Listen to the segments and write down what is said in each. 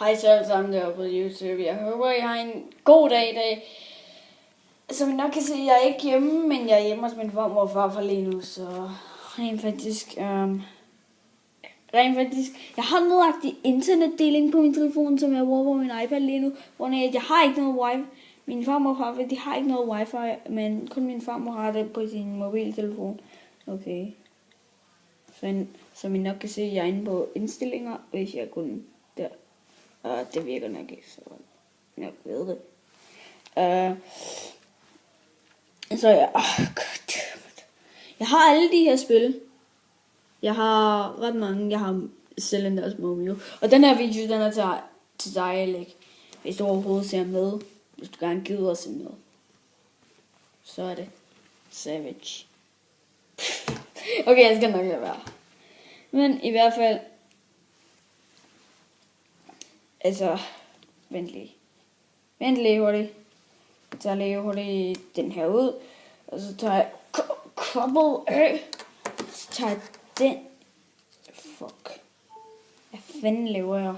Hej så alle sammen deroppe på YouTube. Jeg håber, I har en god dag i dag. Som I nok kan se, jeg er ikke hjemme, men jeg er hjemme hos min farmor og farfar lige nu. Så rent faktisk, jeg har nøjagtig internetdeling på min telefon, som jeg bruger på min iPad lige nu. Hvor jeg har ikke noget wifi. Min farmor og farfar, de har ikke noget wifi, men kun min farmor har det på sin mobiltelefon. Okay. Som I nok kan se, jeg er inde på indstillinger, hvis jeg kun der. Og det virker nok ikke, så jeg ved det. Så jeg har alle de her spil. Jeg har ret mange. Jeg har selv endda også Momio. Og den her video, den er til dig, Alex. Hvis du overhovedet ser med. Hvis du gerne gider at se med. Så er det Savage. Okay, jeg skal nok lade være. Men i hvert fald. Altså, vent lige hurtigt. Jeg tager lige hurtigt den her ud. Og så tager jeg kobbel af. Så tager jeg den. Fuck. Hvad fanden laver jeg?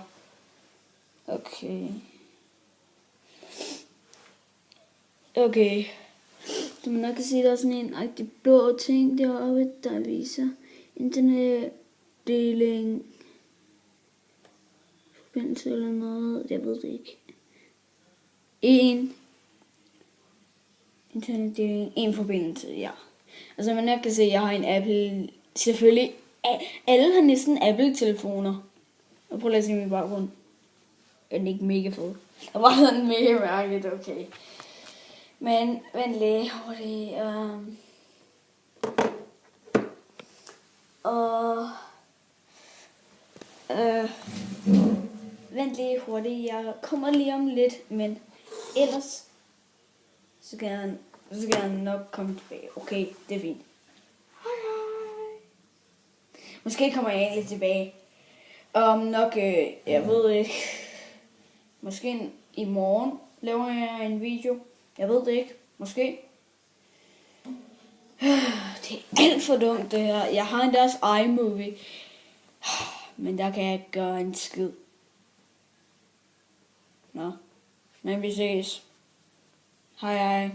Okay. Som man nok kan se, der er sådan en rigtig blå ting deroppe, der viser internetdeling. Forbindelse eller noget, jeg ved det ikke. En forbindelse, ja. Altså man nok kan se, jeg har en Apple, selvfølgelig, alle har næsten Apple-telefoner. Og prøv at se min baggrund. Er den ikke mega fed? Der var sådan mega mærkeligt, okay. Men vent lige hurtigt. Vent lige hurtigt, jeg kommer lige om lidt, men ellers så kan jeg nok komme tilbage. Okay, det er fint. Hej. Måske kommer jeg egentlig tilbage. Nok, jeg ved ikke. Måske i morgen laver jeg en video. Jeg ved det ikke. Måske. Det er alt for dumt det her. Jeg har endda også iMovie. Men der kan jeg ikke gøre en skid. Nå. Men vi ses. Hej.